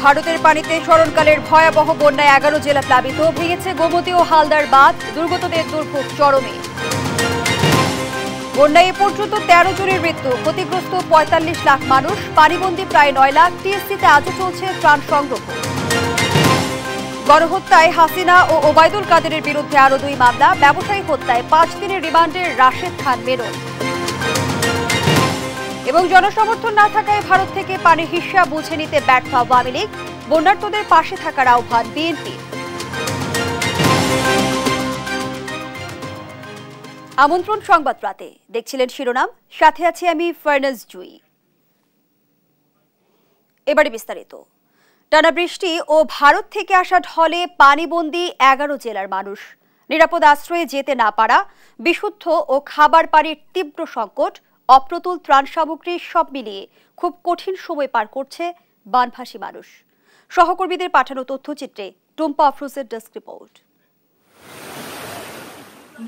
ভারতের পানিতে স্মরণকালের ভয়াবহ বন্যায় 11 জেলা প্লাবিত, ভেঙেছে গোমতী ও হালদার বাঁধ, দুর্গতদের দুর্ভোগ চরমে। বন্যায় এ পর্যন্ত 13 জনের মৃত্যু, ক্ষতিগ্রস্ত 45 লাখ মানুষ, পানিবন্দী প্রায় 9 লাখ। টিএসসিতে আজও চলছে ত্রাণ সংগ্রহ। গণহত্যায় হাসিনা ও ওবায়দুল কাদেরের বিরুদ্ধে আরও 2 মামলা, ব্যবসায়ী হত্যায় 5 দিনের রিমান্ডে রাশেদ খান মেনন। এবং জনসমর্থন না থাকায় ভারত থেকে পানির হিস্যা বুঝে নিতে ব্যর্থ আওয়ামী লীগ, বন্যার্তদের পাশে থাকার আহ্বান বিএনপি। আমন্ত্রণ সংবাদ রাতে, দেখছিলেন শিরোনাম, সাথে আছি আমি ফারনাজ জুই। এবারে বিস্তারিত। টানা বৃষ্টি ও ভারত থেকে আসা ঢলে পানিবন্দী 11 জেলার মানুষ, নিরাপদ আশ্রয়ে যেতে না পারা, বিশুদ্ধ ও খাবার পানির তীব্র সংকট, অপ্রতুল ত্রাণ সামগ্রী সব মিলিয়ে খুব কঠিন সময় পার করছে বানভাসী মানুষ। সহকর্মীদের পাঠানো তথ্যচিত্রে টুম্পা আফরোজের ডেস্ক রিপোর্ট।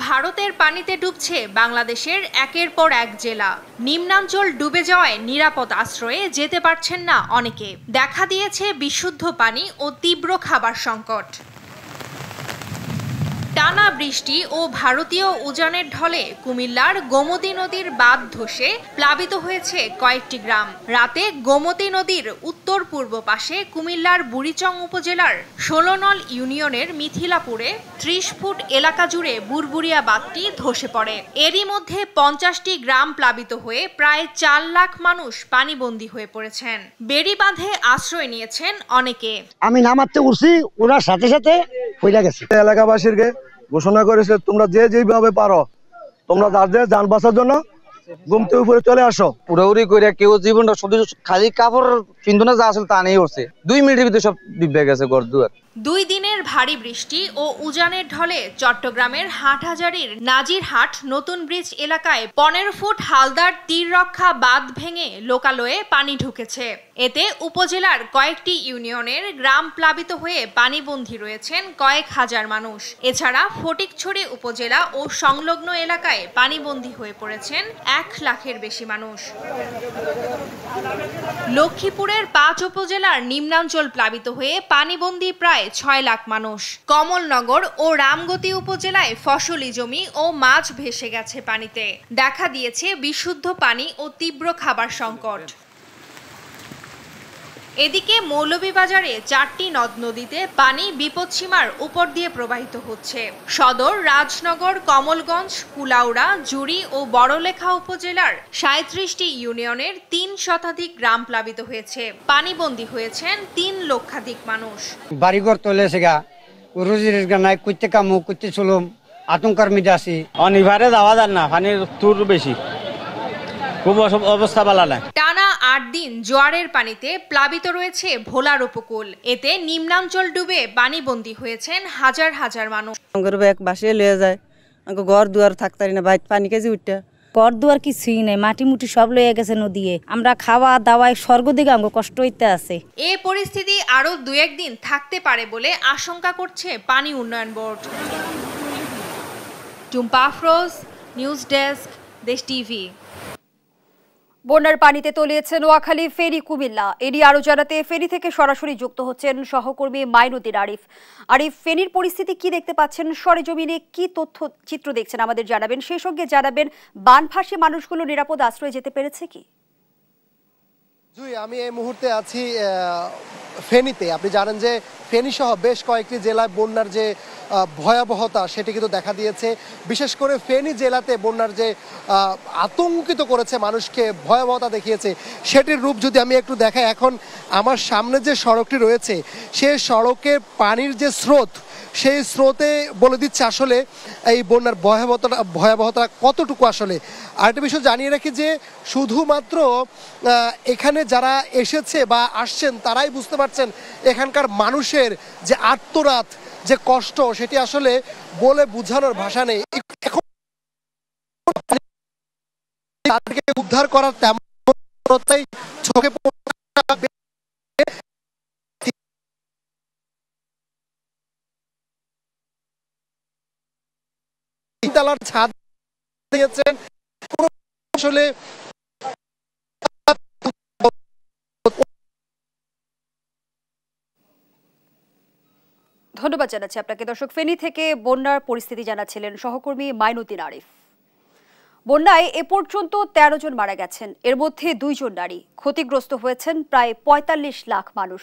ভারতের পানিতে ডুবছে বাংলাদেশের একের পর এক জেলা। নিম্নাঞ্চল ডুবে যাওয়ায় নিরাপদ আশ্রয়ে যেতে পারছেন না অনেকে। দেখা দিয়েছে বিশুদ্ধ পানি ও তীব্র খাবার সংকট। টানা বৃষ্টি ও ভারতীয় উজানের ঢলে কুমিল্লার গোমতী নদীর বাঁধ ধসে প্লাবিত হয়েছে কয়েকটি গ্রাম। রাতে গোমতী নদীর উত্তর পূর্ব পাশে কুমিল্লার বুড়িচং উপজেলার 16 নং ইউনিয়নের মিথিলাপুরে 30 ফুট এলাকা জুড়ে বুরবুরিয়া বাঁধটি ধসে পড়ে। এরই মধ্যে 50টি গ্রাম প্লাবিত হয়ে প্রায় 4 লাখ মানুষ পানিবন্দী হয়ে পড়েছেন। বেড়ি বাঁধে আশ্রয় নিয়েছেন অনেকে। আমি নামাতে উঠছি, ওরা সাথে সাথে হইলা গেছে। এলাকাবাসীকে ঘোষণা করেছে, তোমরা যে যেভাবে পারো তোমরা যার যান বাঁচার জন্য ঘুমতে উপরে চলে আসো। উড়াউড়ি করে কেউ জীবনটা শুধু খালি কাপড় পিন্ধনে যা আসলে তা নেই উঠছে। 2 মিনিটের ভিতরে সব ডুবে গেছে ঘর দুয়ার। 2 দিনের ভারী বৃষ্টি ও উজানের ঢলে চট্টগ্রামের হাটহাজারীর নাজিরহাট নতুন ব্রিজ এলাকায় 15 ফুট হালদার তীর রক্ষা বাঁধ ভেঙে লোকালয়ে পানি ঢুকেছে। এতে উপজেলার কয়েকটি ইউনিয়নের গ্রাম প্লাবিত হয়ে পানিবন্দী রয়েছেন কয়েক হাজার মানুষ। এছাড়া ফটিকছড়ি উপজেলা ও সংলগ্ন এলাকায় পানিবন্দী হয়ে পড়েছেন 1 লাখের বেশি মানুষ। লক্ষ্মীপুরের 5 উপজেলার নিম্নাঞ্চল প্লাবিত হয়ে পানিবন্দী প্রায় 6 লাখ মানুষ। কমলনগর ও রামগতি উপজেলায় ফসলি জমি ও মাছ ভেসে গেছে পানিতে। দেখা দিয়েছে বিশুদ্ধ পানি ও তীব্র খাবার সংকট। এদিকে মৌলভীবাজারে 4টি নদ নদীতে পানি বিপদসীমার উপর দিয়ে প্রবাহিত হচ্ছে। সদর, রাজনগর, কমলগঞ্জ, কুলাউড়া, জুড়ি ও বড়লেখা উপজেলার 37টি ইউনিয়নের 3 শতাধিক গ্রাম প্লাবিত হয়েছে। পানিবন্দী হয়েছেন 3 লক্ষাধিক মানুষ। বাড়িঘর তলে সেগা রোজির নাই, করতে কামু করতে চলুম, আতঙ্কার মধ্যে আছি। অনিবারে যাওয়া যায় না, পানির তুর বেশি, খুব অবস্থা ভালো না। টানা 8 দিন জোয়ারের পানিতে প্লাবিত রয়েছে ভোলার উপকূল। এতে নিম্নাঞ্চল ডুবে পানিবন্দী হয়েছেন হাজার হাজার মানুষ। এক বাসে লয়ে যায়, ঘর দুয়ার থাকতারি না, বাইরে পানি কেজি উঠতে ঘর দুয়ার কিছুই নাই, মাটি মুটি সব লয়ে গেছে নদীয়ে। আমরা খাওয়া দাওয়ায় স্বর্গ দিকে আমার কষ্ট হইতে আছে। এই পরিস্থিতি আরো 2-1 দিন থাকতে পারে বলে আশঙ্কা করছে পানি উন্নয়ন board. Tumpa Afroz, news desk, দেশ টিভি। বন্যার পানিতে তলিয়েছে নোয়াখালী, ফেনী, কুমিল্লা। এরই আরো জানাতে ফেনী থেকে সরাসরি যুক্ত হচ্ছেন সহকর্মী মাইনুদ্দিন আরিফ। আরিফ, ফেনীর পরিস্থিতি কি দেখতে পাচ্ছেন, সরেজমিনে কি তথ্য চিত্র দেখছেন আমাদের জানাবেন। সেই সঙ্গে জানাবেন বানভাসী মানুষগুলো নিরাপদ আশ্রয়ে যেতে পেরেছে কি? আমি এই মুহূর্তে আছি ফেনীতে। আপনি জানেন যে ফেনী সহ বেশ কয়েকটি জেলায় বন্যার যে ভয়াবহতা সেটি কিন্তু দেখা দিয়েছে। বিশেষ করে ফেনী জেলাতে বন্যার যে আতঙ্কিত করেছে মানুষকে, ভয়াবহতা দেখিয়েছে, সেটির রূপ যদি আমি একটু দেখাই। এখন আমার সামনে যে সড়কটি রয়েছে সেই সড়কের পানির যে স্রোত, সেই স্রোতে বলে দিচ্ছে আসলে এই বন্যার ভয়াবহতা কতটুকু আসলে। আরেকটা বিষয় জানিয়ে রাখি যে শুধুমাত্র এখানে যারা এসেছে বা আসছেন তারাই বুঝতে পারছেন এখানকার মানুষের যে আর্তনাদ, যে কষ্ট, সেটি আসলে বলে বোঝানোর ভাষা নেই। এখন তাদেরকে উদ্ধার করার তেমন চোখে ছাদ দিয়েছেন আসলে ধন্যবাদ জানাচ্ছি আপনাকে। দর্শক, ফেনী থেকে বন্যার পরিস্থিতি জানাচ্ছিলেন সহকর্মী মাইনুদ্দিন আরিফ। বন্যায় এ পর্যন্ত 13 জন মারা গেছেন, এর মধ্যে 2 জন নারী। ক্ষতিগ্রস্ত হয়েছেন প্রায় 45 লাখ মানুষ,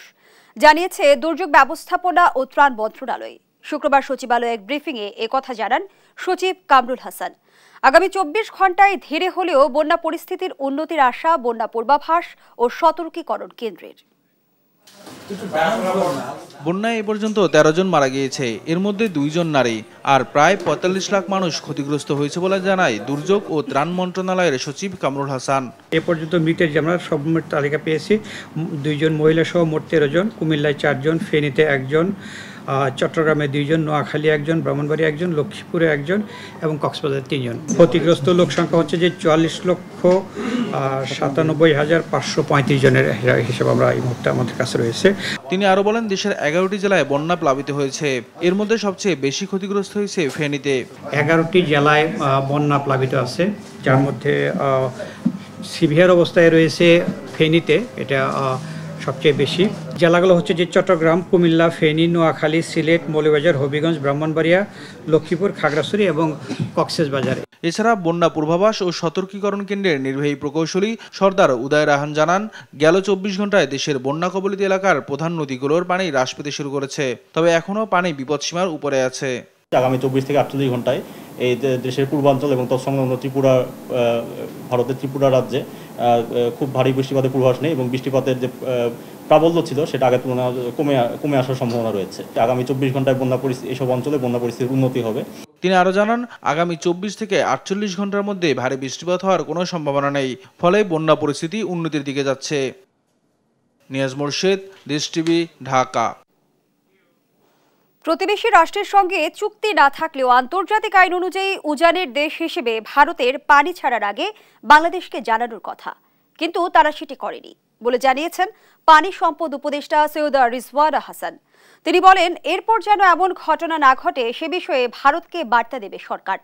জানিয়েছে দুর্যোগ ব্যবস্থাপনা ও ত্রাণ মন্ত্রণালয়। শুক্রবার সচিবালয়ে এক ব্রিফিংয়ে একথা জানান সচিব কামরুল হাসান। আগামী 24 ঘন্টায় ধীরে হলেও বন্যা পরিস্থিতির উন্নতির আশা বন্যা পূর্বাভাস ও সতর্কীকরণ কেন্দ্রের। বন্যায় এ পর্যন্ত 13 জন মারা গিয়েছে, এর মধ্যে 2 জন নারী। আর প্রায় 45 লাখ মানুষ ক্ষতিগ্রস্ত হয়েছে বলে জানায় দুর্যোগ ও ত্রাণ মন্ত্রণালয়ের সচিব কামরুল হাসান। এ পর্যন্ত মৃতের যে আমরা সর্বমোট তালিকা পেয়েছি 2 জন মহিলা সহ মোট 13 জন। কুমিল্লায় 4 জন, ফেনীতে 1 জন, চট্টগ্রামে 2 জন, নোয়াখালী 1 জন, ব্রাহ্মণবাড়িয়া 1 জন, লক্ষ্মীপুরে 1 জন এবং কক্সবাজারে 3 জন। ক্ষতিগ্রস্ত লোক সংখ্যা হচ্ছে যে 44,97,535 জনের হিসাব আমরা এই মুহূর্তে আমাদের কাছে রয়েছে। তিনি আরো বলেন, দেশের 11টি জেলায় বন্যা প্লাবিত হয়েছে, এর মধ্যে সবচেয়ে বেশি ক্ষতিগ্রস্ত হয়েছে ফেনীতে। 11টি জেলায় বন্যা প্লাবিত আছে, যার মধ্যে সিভিয়ার অবস্থায় রয়েছে ফেনীতে, এটা সবচেয়ে বেশি। জেলাগুলো হচ্ছে যে চট্টগ্রাম, কুমিল্লা, ফেনী, নোয়াখালী, সিলেট, মৌলভীবাজার, হবিগঞ্জ, ব্রাহ্মণবাড়িয়া, লক্ষ্মীপুর, খাগড়াছড়ি এবং কক্সবাজারে। এছাড়া বন্যা পূর্বাভাস ও সতর্কীকরণ কেন্দ্রের নির্বাহী প্রকৌশলী সর্দার উদয় রাহান জানান, গেল 24 ঘন্টায় দেশের বন্যা কবলিত এলাকার প্রধান নদীগুলোর পানি হ্রাস পেতে শুরু করেছে, তবে এখনও পানি বিপদসীমার উপরে আছে। আগামী 24 থেকে 48 ঘন্টায় এই দেশের পূর্বাঞ্চল এবং তৎসংলগ্ন ত্রিপুরা, ভারতের ত্রিপুরা রাজ্যে খুব ভারী বৃষ্টিপাতের পূর্বাভাস নেই এবং বৃষ্টিপাতের যে প্রাবল্য ছিল সেটা আগের তুলনায় কমে আসার সম্ভাবনা রয়েছে। আগামী 24 ঘন্টায় এসব অঞ্চলে বন্যা পরিস্থিতির উন্নতি হবে। তিনি আরো জানান, আগামী 24 থেকে 48 ঘন্টার মধ্যে ভারী বৃষ্টিপাত হওয়ার কোনো সম্ভাবনা নেই, ফলে বন্যা পরিস্থিতি উন্নতির দিকে যাচ্ছে। নিয়াজ মোর্শেদ, দেশ টিভি, ঢাকা। প্রতিবেশী রাষ্ট্রের সঙ্গে চুক্তি না থাকলেও আন্তর্জাতিক আইন অনুযায়ী উজানের দেশ হিসেবে ভারতের পানি ছাড়ার আগে বাংলাদেশকে জানানোর কথা, কিন্তু তারা সেটি করেনি বলে জানিয়েছেন পানি সম্পদ উপদেষ্টা সৈয়দ রিজওয়ানা হাসান। তিনি বলেন, এরপর যেন এমন ঘটনা না ঘটে সে বিষয়ে ভারতকে বার্তা দেবে সরকার।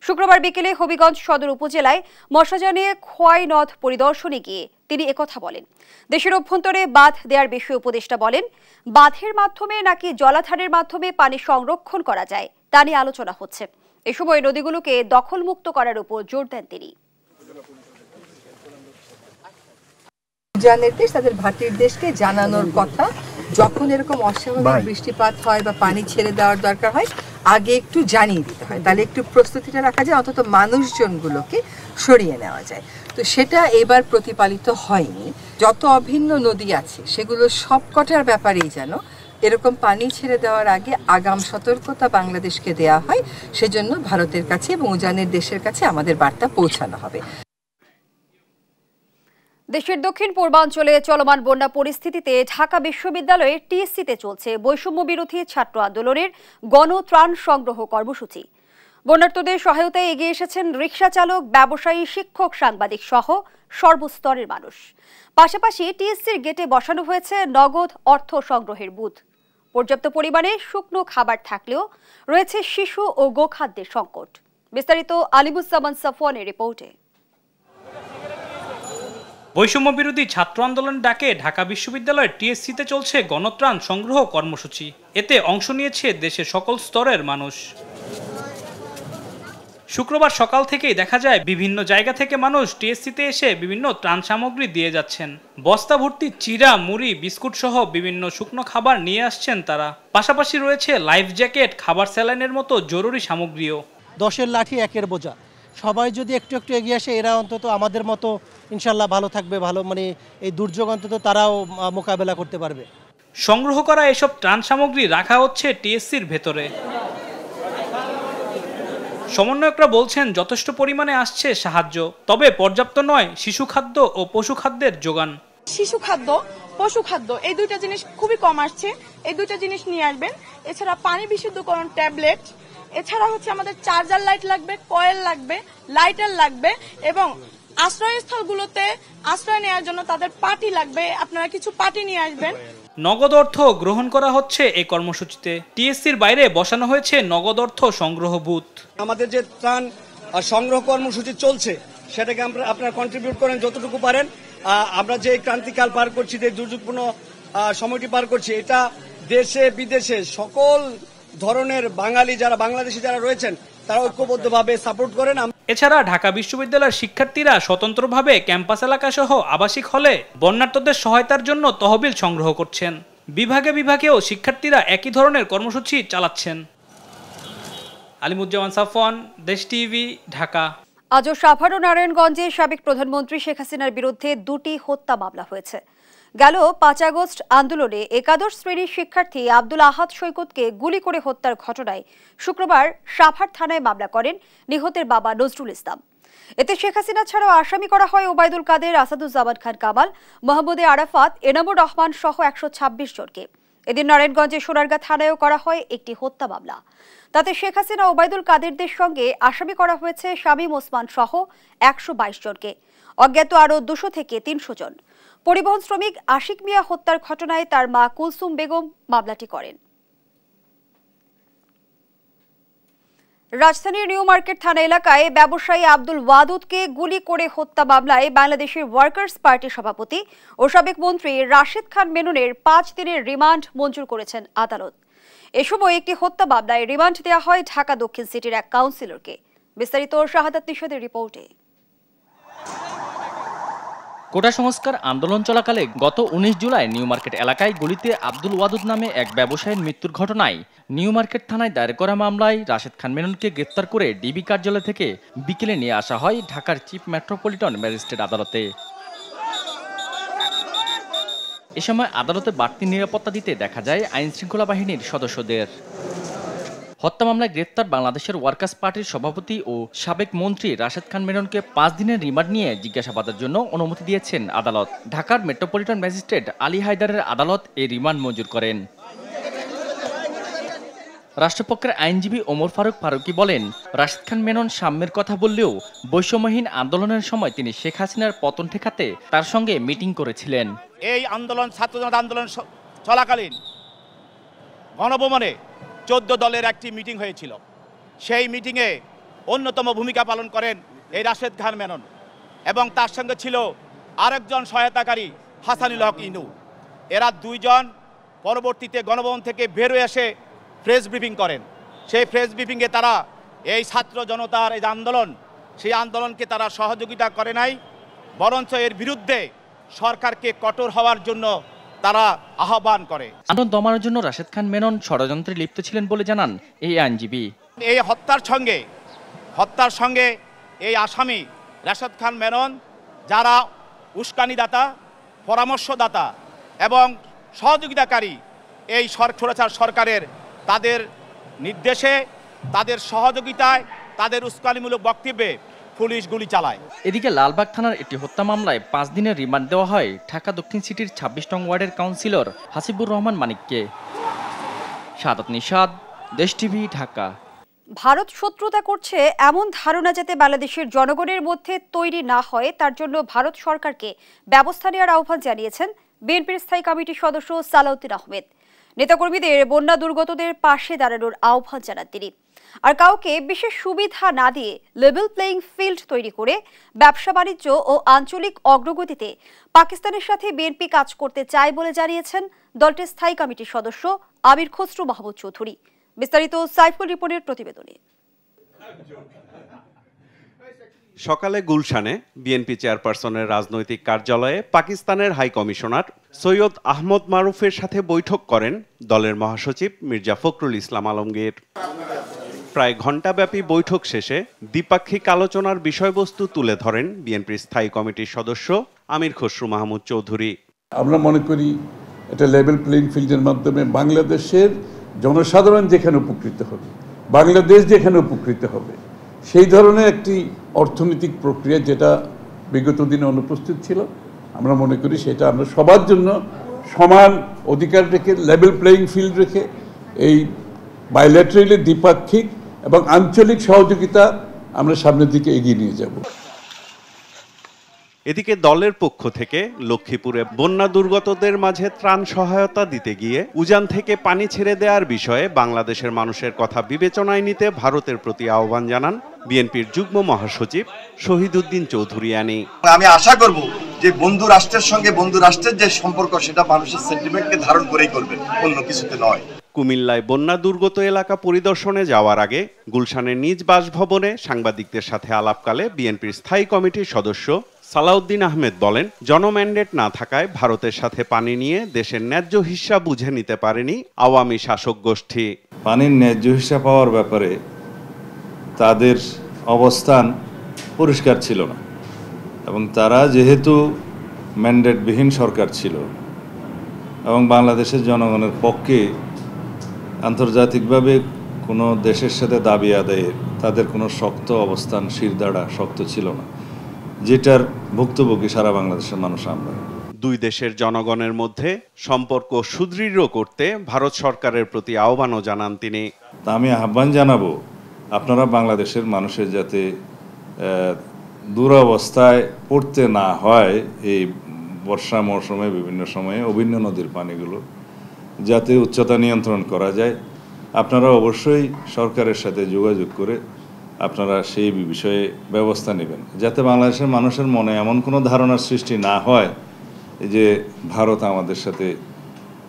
শুক্রবার বিকেলে হবিগঞ্জ সদর উপজেলায় মশাজানে খোয়াই নদ পরিদর্শনে গিয়ে তিনি একথা বলেন। দেশের অভ্যন্তরে বাঁধ দেওয়ার বিষয়ে উপদেষ্টা বলেন, বাঁধের মাধ্যমে নাকি জলাধারের মাধ্যমে পানি সংরক্ষণ করা যায় তা নিয়ে আলোচনা হচ্ছে। এ সময় নদীগুলোকে দখলমুক্ত করার উপর জোর দেন তিনি। উজানের দেশ তাদের ভাটির দেশকে জানানোর কথা, যখন এরকম অস্বাভাবিক বৃষ্টিপাত হয় বা পানি ছেড়ে দেওয়ার দরকার হয় আগে একটু জানিয়ে দিতে হয়, তাহলে একটু প্রস্তুতিটা রাখা যায়, অন্তত মানুষজনগুলোকে সরিয়ে নেওয়া যায়। তো সেটা এবার প্রতিপালিত হয়নি। যত অভিন্ন নদী আছে সেগুলো সবকটার ব্যাপারেই যেন এরকম পানি ছেড়ে দেওয়ার আগে আগাম সতর্কতা বাংলাদেশকে দেয়া হয়, সেজন্য ভারতের কাছে এবং উজানের দেশের কাছে আমাদের বার্তা পৌঁছানো হবে। দেশের দক্ষিণ পূর্বাঞ্চলে চলমান বন্যা পরিস্থিতিতে ঢাকা বিশ্ববিদ্যালয়ের টিএসসিতে চলছে বৈষম্য বিরোধী ছাত্র আন্দোলনের গণত্রাণ সংগ্রহ কর্মসূচি। বন্যার্তদের সহায়তায় এগিয়ে এসেছেন রিকশা চালক, ব্যবসায়ী, শিক্ষক, সাংবাদিক সহ সর্বস্তরের মানুষ। পাশাপাশি টিএসসির গেটে বসানো হয়েছে নগদ অর্থ সংগ্রহের বুথ। পর্যাপ্ত পরিমাণে শুকনো খাবার থাকলেও রয়েছে শিশু ও গোখাদ্যের সংকট। বিস্তারিত আলিমুজ্জামান সাফওয়ানের রিপোর্টে। বৈষম্য বিরোধী ছাত্র আন্দোলন ডাকে ঢাকা বিশ্ববিদ্যালয়ের টিএসসিতে চলছে গণত্রাণ সংগ্রহ কর্মসূচি। এতে অংশ নিয়েছে দেশের সকল স্তরের মানুষ। শুক্রবার সকাল থেকেই দেখা যায় বিভিন্ন জায়গা থেকে মানুষ টিএসসিতে এসে বিভিন্ন ত্রাণ সামগ্রী দিয়ে যাচ্ছেন। বস্তা ভর্তি চিড়া, মুড়ি, বিস্কুট সহ বিভিন্ন শুকনো খাবার নিয়ে আসছেন তারা। পাশাপাশি রয়েছে লাইফ জ্যাকেট, খাবার স্যালাইনের মতো জরুরি সামগ্রীও। 10-এর লাঠি 1-এর বোঝা, সবাই যদি একটু একটু এগিয়ে আসে এরা অন্তত আমাদের মতো ইনশাল্লাহ ভালো থাকবে, ভালো মানে এই দুর্যোগ অন্তত তারাও মোকাবেলা করতে পারবে। সংগ্রহ করা এসব ত্রাণ সামগ্রী রাখা হচ্ছে টিএসসির ভেতরে। সমন্বয়করা বলছেন যথেষ্ট পরিমাণে আসছে সাহায্য, তবে পর্যাপ্ত নয় শিশু খাদ্য ও পশু খাদ্যের যোগান। শিশু খাদ্য, পশু খাদ্য এই দুইটা জিনিস খুবই কম আসছে, এই দুইটা জিনিস নিয়ে আসবেন। এছাড়া পানি বিশুদ্ধকরণ ট্যাবলেট, এছাড়া হচ্ছে আমাদের চার্জার লাইট লাগবে, কয়েল লাগবে, লাইটার লাগবে এবং আশ্রয়স্থলগুলোতে আশ্রয় নেওয়ার জন্য তাদের পাটি লাগবে, আপনারা কিছু পাটি নিয়ে আসবেন। নগদ অর্থ গ্রহণ করা হচ্ছে এই কর্মসূচিতে। টিএসসির বাইরে বসানো হয়েছে নগদ অর্থ সংগ্রহ বুথ। আমাদের যে ত্রাণ সংগ্রহ কর্মসূচি চলছে সেটাকে আপনারা কন্ট্রিবিউট করেন যতটুকু পারেন। আমরা যে ক্রান্তিকাল পার করছি, যে দুর্যোগপূর্ণ সময়টি পার করছি, এটা দেশে বিদেশে সকল ধরনের বাঙালি যারা বাংলাদেশি যারা রয়েছেন তারা ঐক্যবদ্ধভাবে সাপোর্ট করেন। এছাড়া ঢাকা বিশ্ববিদ্যালয়ের শিক্ষার্থীরা স্বতন্ত্রভাবে ক্যাম্পাস এলাকা সহ আবাসিক হলে বন্যার্তদের সহায়তার জন্য তহবিল সংগ্রহ করছেন। বিভাগে বিভাগেও শিক্ষার্থীরা একই ধরনের কর্মসূচি চালাচ্ছেন। আলিমুজ্জামান সাফওয়ান, দেশ টিভি, ঢাকা। আজও সাভার ও নারায়ণগঞ্জে সাবেক প্রধানমন্ত্রী শেখ হাসিনার বিরুদ্ধে 2টি হত্যা মামলা হয়েছে। গেল 5 আগস্ট আন্দোলনে একাদশ শ্রেণীর শিক্ষার্থী আব্দুল আহাদ সৈকতকে গুলি করে হত্যার ঘটনায় শুক্রবার সাভার থানায় মামলা করেন নিহতের বাবা নজরুল ইসলাম। এতে শেখ হাসিনা ছাড়াও আসামি করা হয় ওবায়দুল কাদের, আসাদুজ্জামান খান কামাল, মোহাম্মদে আরাফাত, এনামুর রহমান সহ 126 জনকে। এদিন নারায়ণগঞ্জের সোনারগাঁ থানায়ও করা হয় একটি হত্যা মামলা। তাতে শেখ হাসিনা ওবায়দুল কাদেরদের সঙ্গে আসামি করা হয়েছে শামীম ওসমান সহ 122 জনকে। অজ্ঞাত আরও 200 থেকে 300 জন। পরিবহন শ্রমিক আশিক মিয়া হত্যার ঘটনায় তার মা কুলসুম বেগম মামলাটি করেন। রাজধানীর নিউ মার্কেট থানা এলাকায় ব্যবসায়ী আব্দুল ওয়াদুদকে গুলি করে হত্যা মামলায় বাংলাদেশের ওয়ার্কার্স পার্টির সভাপতি ও সাবেক মন্ত্রী রাশেদ খান মেননের 5 দিনের রিমান্ড মঞ্জুর করেছেন আদালত। এ সময় একটি হত্যা মামলায় রিমান্ড দেওয়া হয় ঢাকা দক্ষিণ সিটির এক কাউন্সিলরকে। বিস্তারিত শাহাদাত নিশাদের রিপোর্টে। কোটা সংস্কার আন্দোলন চলাকালে গত 19 জুলাই নিউ মার্কেট এলাকায় গুলিতে আব্দুল ওয়াদুদ নামে এক ব্যবসায়ীর মৃত্যুর ঘটনায় নিউ মার্কেট থানায় দায়ের করা মামলায় রাশেদ খান মেননকে গ্রেফতার করে ডিবি কার্যালয় থেকে বিকেলে নিয়ে আসা হয় ঢাকার চিফ মেট্রোপলিটন ম্যাজিস্ট্রেট আদালতে। এ সময় আদালতে বাড়তি নিরাপত্তা দিতে দেখা যায় আইন শৃঙ্খলা বাহিনীর সদস্যদের। হত্যা মামলায় গ্রেফতার বাংলাদেশের ওয়ার্কার্স পার্টির সভাপতি ও সাবেক মন্ত্রী রাশেদ খান মেননকে 5 দিনের রিমান্ড নিয়ে জিজ্ঞাসাবাদের জন্য অনুমতি দিয়েছেন আদালত। ঢাকার মেট্রোপলিটন ম্যাজিস্ট্রেট আলী হায়দারের আদালত এই রিমান্ড মঞ্জুর করেন। রাষ্ট্রপক্ষের আইনজীবী ওমর ফারুকি বলেন, রাশেদ খান মেনন সাম্যের কথা বললেও বৈষম্যহীন আন্দোলনের সময় তিনি শেখ হাসিনার পতন ঠেকাতে তার সঙ্গে মিটিং করেছিলেন। এই আন্দোলন ছাত্র জনতা আন্দোলন চলাকালীন গণভবনে 14 দলের একটি মিটিং হয়েছিল। সেই মিটিংয়ে অন্যতম ভূমিকা পালন করেন এই রাশেদ খান মেনন এবং তার সঙ্গে ছিল আরেকজন সহায়তাকারী হাসানুল হক ইনু। এরা দুইজন পরবর্তীতে গণভবন থেকে বের হয়ে এসে প্রেস ব্রিফিং করেন। সেই প্রেস ব্রিফিংয়ে তারা এই ছাত্র জনতার এই আন্দোলন, সেই আন্দোলনকে তারা সহযোগিতা করে নাই, বরঞ্চ এর বিরুদ্ধে সরকারকে কঠোর হওয়ার জন্য তারা আহ্বান করে। আন্দোলন দমানোর জন্য রাশেদ খান মেনন ষড়যন্ত্রে লিপ্ত ছিলেন বলে জানান এই আইনজীবী। এই হত্যার সঙ্গে এই আসামি রাশেদ খান মেনন যারা উস্কানিদাতা, পরামর্শদাতা এবং সহযোগিতাকারী এই স্বৈরাচার সরকারের, তাদের নির্দেশে, তাদের সহযোগিতায়, তাদের উস্কানিমূলক বক্তব্যে পুলিশ গুলি চালায়। এদিকে লালবাগ থানার একটি হত্যা মামলায় 5 দিনের রিমান্ড দেওয়া হয় ঢাকা দক্ষিণ সিটির 26 নং ওয়ার্ডের কাউন্সিলর হাসিবুর রহমান মানিককে। শাহাদাত নিশাদ, দেশ টিভি, ঢাকা। ভারত শত্রুতা করছে এমন ধারণা যাতে বাংলাদেশের জনগণের মধ্যে তৈরি না হয় তার জন্য ভারত সরকারকে ব্যবস্থা নেওয়ার আহ্বান জানিয়েছেন বিএনপির স্থায়ী কমিটির সদস্য সালাউদ্দিন আহমেদ। নেতাকর্মীদের বন্যা দুর্গতদের পাশে দাঁড়ানোর আহ্বান জানান তিনি। আর কাউকে বিশেষ সুবিধা না দিয়ে লেভেল প্লেইং ফিল্ড তৈরি করে ব্যবসা বাণিজ্য ও আঞ্চলিক অগ্রগতিতে পাকিস্তানের সাথে বিএনপি কাজ করতে চায় বলে জানিয়েছেন দলটির স্থায়ী কমিটির সদস্য আমির খসরু মাহমুদ চৌধুরী। বিস্তারিত সাইফুল রিপনের প্রতিবেদনে। সকালে গুলশানে বিএনপি চেয়ারপারসনের রাজনৈতিক কার্যালয়ে পাকিস্তানের হাই কমিশনার সৈয়দ আহমদ মারুফের সাথে বৈঠক করেন দলের মহাসচিব মির্জা ফখরুল ইসলাম আলমগীর। প্রায় ঘণ্টাব্যাপী বৈঠক শেষে দ্বিপাক্ষিক আলোচনার বিষয়বস্তু তুলে ধরেন বিএনপির স্থায়ী কমিটির সদস্য আমির খসরু মাহমুদ চৌধুরী। আমরা মনে করি এটা লেভেল প্লেইং ফিল্ডের মাধ্যমে বাংলাদেশের জনসাধারণ যেখানে উপকৃত হবে, বাংলাদেশ যেখানে উপকৃত হবে, সেই ধরনের একটি অর্থনৈতিক প্রক্রিয়া যেটা বিগত দিনে অনুপস্থিত ছিল, আমরা মনে করি সেটা আমরা সবার জন্য সমান অধিকার রেখে, লেভেল প্লেইং ফিল্ড রেখে এই বাইল্যাটারালি দ্বিপাক্ষিক এবং আঞ্চলিক সহযোগিতা আমরা সামনের দিকে এগিয়ে নিয়ে যাব। এদিকে দলের পক্ষ থেকে লক্ষ্মীপুরে বন্যা দুর্গতদের মাঝে ত্রাণ সহায়তা দিতে গিয়ে উজান থেকে পানি ছেড়ে দেওয়ার বিষয়ে বাংলাদেশের মানুষের কথা বিবেচনায় নিতে ভারতের প্রতি আহ্বান জানান বিএনপির যুগ্ম মহাসচিব শহীদউদ্দিন চৌধুরিয়ানী। আমি আশা করব যে বন্ধু রাষ্ট্রের সঙ্গে বন্ধু রাষ্ট্রের যে সম্পর্ক সেটা মানুষের সেন্টিমেন্টকে ধারণ করেই করবে, অন্য কিছুতে নয়। কুমিল্লায় বন্যা দুর্গত এলাকা পরিদর্শনে যাওয়ার আগে গুলশানের নিজ বাসভবনে সাংবাদিকদের সাথে আলাপকালে বিএনপির স্থায়ী কমিটির সদস্য সালাউদ্দিন আহমেদ বলেন, জনম্যান্ডেট না থাকায় ভারতের সাথে পানি নিয়ে দেশের ন্যায্য হিস্সা বুঝে নিতে পারেনি আওয়ামী শাসক গোষ্ঠী। পানির ন্যায্য হিস্সা পাওয়ার ব্যাপারে তাদের অবস্থান পরিষ্কার ছিল না এবং তারা যেহেতু ম্যান্ডেটবিহীন সরকার ছিল এবং বাংলাদেশের জনগণের পক্ষে আন্তর্জাতিকভাবে কোনো দেশের সাথে দাবি আদায়ের তাদের কোনো শক্ত অবস্থান শিরদাঁড়া শক্ত ছিল না, যেটার ভুক্তভোগী সারা বাংলাদেশের মানুষ আমরা। দুই দেশের জনগণের মধ্যে সম্পর্ক সুদৃঢ় করতে ভারত সরকারের প্রতি আহ্বানও জানান তিনি। তা আমি আহ্বান জানাবো, আপনারা বাংলাদেশের মানুষের যাতে দুরবস্থায় পড়তে না হয় এই বর্ষা মৌসুমে বিভিন্ন সময়ে অভিন্ন নদীর পানিগুলো যাতে উচ্চতা নিয়ন্ত্রণ করা যায়, আপনারা অবশ্যই সরকারের সাথে যোগাযোগ করে আপনারা সেই বিষয়ে ব্যবস্থা নেবেন, যাতে বাংলাদেশের মানুষের মনে এমন কোনো ধারণার সৃষ্টি না হয় যে ভারত আমাদের সাথে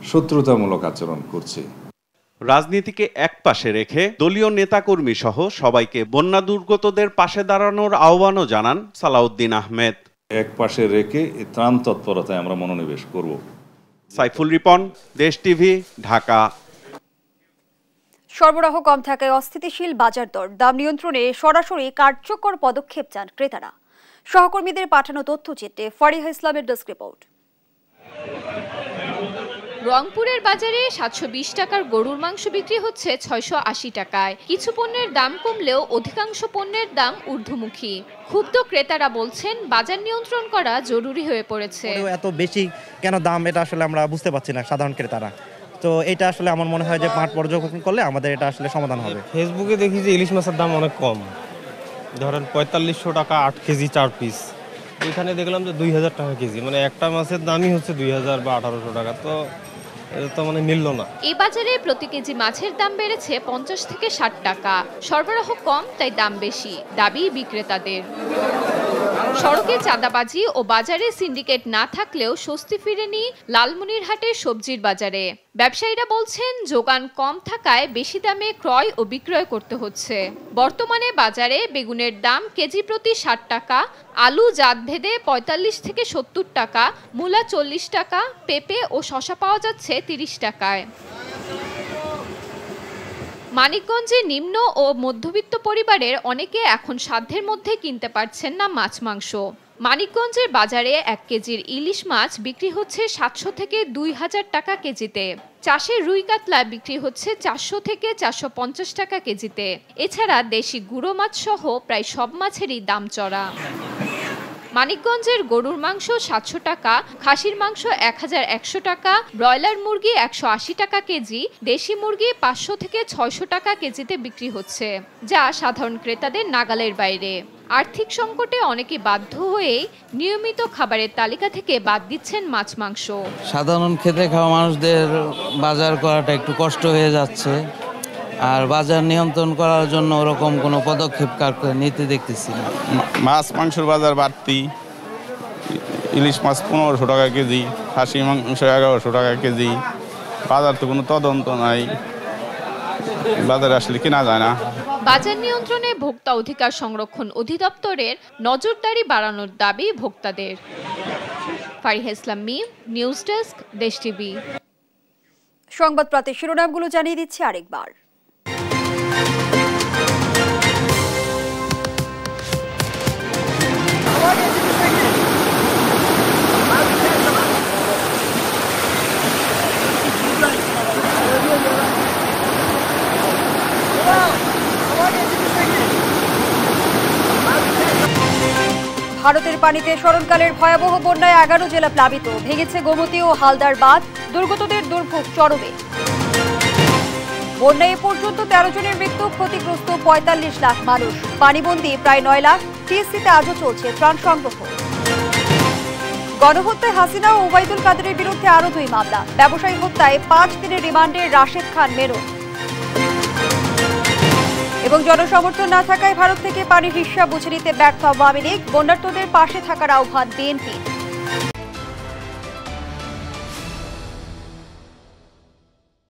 শত্রুতামূলক আচরণ করছে। রাজনীতিকে একপাশে রেখে দলীয় নেতাকর্মী সহ সবাইকে বন্যা দুর্গতদের পাশে দাঁড়ানোর আহ্বানও জানান সালাউদ্দিন আহমেদ। এক পাশে রেখে ত্রাণ তৎপরতায় আমরা মনোনিবেশ করব। সাইফুল রিপন, দেশ টিভি, ঢাকা। সরবরাহ কম থাকায় অস্থিতিশীল বাজার দর, দাম নিয়ন্ত্রণে সরাসরি কার্যকর পদক্ষেপ চান ক্রেতারা। সহকর্মীদের পাঠানো তথ্যচিত্রে ফারিহা ইসলামের ডেস্ক রিপোর্ট। রংপুরের বাজারে 720 টাকার গরুর মাংস বিক্রি হচ্ছে 680 টাকায়। কিছু পণ্যের দাম কমলেও অধিকাংশ পণ্যের দাম ঊর্ধ্বমুখী। ক্ষুব্ধ ক্রেতারা বলছেন বাজার নিয়ন্ত্রণ করা জরুরি হয়ে পড়েছে। এত বেশি কেন দাম, এটা আসলে আমরা বুঝতে পারছি না সাধারণ ক্রেতারা। তো এটা আসলে আমার মনে হয় যে মাঠ পর্যবেক্ষণ করলে আমাদের এটা আসলে সমাধান হবে। ফেসবুকে দেখি যে ইলিশ মাছের দাম অনেক কম, ধরেন 4500 টাকা 8 কেজি 4 পিস। এখানে দেখলাম যে 2000 টাকা কেজি, মানে একটা মাছের দামই হচ্ছে 2000 বা 1800 টাকা। তো এটা তো মানে মিলল না। এই বাজারে প্রতি কেজি মাছের দাম বেড়েছে 50 থেকে 60 টাকা। সরবরাহ কম, তাই দাম বেশি, দাবি বিক্রেতাদের। সড়কে চাঁদাবাজি ও বাজারে সিন্ডিকেট না থাকলেও স্বস্তি ফিরেনি লালমনিরহাটের সবজির বাজারে। ব্যবসায়ীরা বলছেন যোগান কম থাকায় বেশি দামে ক্রয় ও বিক্রয় করতে হচ্ছে। বর্তমানে বাজারে বেগুনের দাম কেজি প্রতি 60 টাকা, আলু জাতভেদে 45 থেকে 70 টাকা, মূলা 40 টাকা, পেঁপে ও শসা পাওয়া যাচ্ছে 30 টাকায়। মানিকগঞ্জে নিম্ন ও মধ্যবিত্ত পরিবারের অনেকে এখন সাধ্যের মধ্যে কিনতে পারছেন না মাছ মাংস। মানিকগঞ্জের বাজারে 1 কেজির ইলিশ মাছ বিক্রি হচ্ছে 700 থেকে 2000 টাকা কেজিতে। চাষের রুই কাতলা বিক্রি হচ্ছে 400 থেকে 450 টাকা কেজিতে। এছাড়া দেশি গুঁড়ো মাছ সহ প্রায় সব মাছেরই দাম চড়া। মানিকগঞ্জের গরুর মাংস 700 টাকা, খাসির মাংস 1100 টাকা, ব্রয়লার মুরগি 180 টাকা কেজি, দেশি মুরগি 500 থেকে 600 টাকা কেজিতে বিক্রি হচ্ছে, যা সাধারণ ক্রেতাদের নাগালের বাইরে। আর্থিক সংকটে অনেকে বাধ্য হয়ে নিয়মিত খাবারের তালিকা থেকে বাদ দিচ্ছেন মাছ মাংস। সাধারণ খেতে খাওয়া মানুষদের বাজার করাটা একটু কষ্ট হয়ে যাচ্ছে, আর বাজার নিয়ন্ত্রণ করার জন্য ওরকম কোনো পদক্ষেপ নিতে দেখতেছি না। মাছ মাংসের বাজার বাড়তি, ইলিশ মাছ 1500 টাকা কেজি, খাসি মাংস 1100 টাকা কেজি। বাজার তো কোনো তদন্ত নাই, বাজারে আসলে কেনা যায় না। বাজার নিয়ন্ত্রণে ভোক্তা অধিকার সংরক্ষণ অধিদপ্তরের নজরদারি বাড়ানোর দাবি ভোক্তাদের। ফারিহা ইসলাম, নিউজ ডেস্ক, দেশ টিভি। সংবাদ প্রাতে শিরোনামগুলো জানিয়ে দিচ্ছি আরেকবার। ভারতের পানিতে স্মরণকালের ভয়াবহ বন্যায় 11 জেলা প্লাবিত, ভেঙেছে গোমতী ও হালদার বাঁধ, দুর্গতদের দুর্ভোগ চরমে। বন্যায় এ পর্যন্ত 13 জনের মৃত্যু, ক্ষতিগ্রস্ত 45 লাখ মানুষ, পানিবন্দী প্রায় 9 লাখ। টিএসসিতে আজও চলছে ত্রাণ সংগ্রহ। গণহত্যায় হাসিনা ও ওবায়দুল কাদেরের বিরুদ্ধে আরো 2 মামলা। ব্যবসায়ী হত্যায় 5 দিনের রিমান্ডে রাশেদ খান মেনন। এবং জনসমর্থন না থাকায় ভারত থেকে পানির হিস্যা বুঝে নিতে ব্যর্থ আওয়ামী লীগ, বন্যার্তদের পাশে থাকার আহ্বান বিএনপি।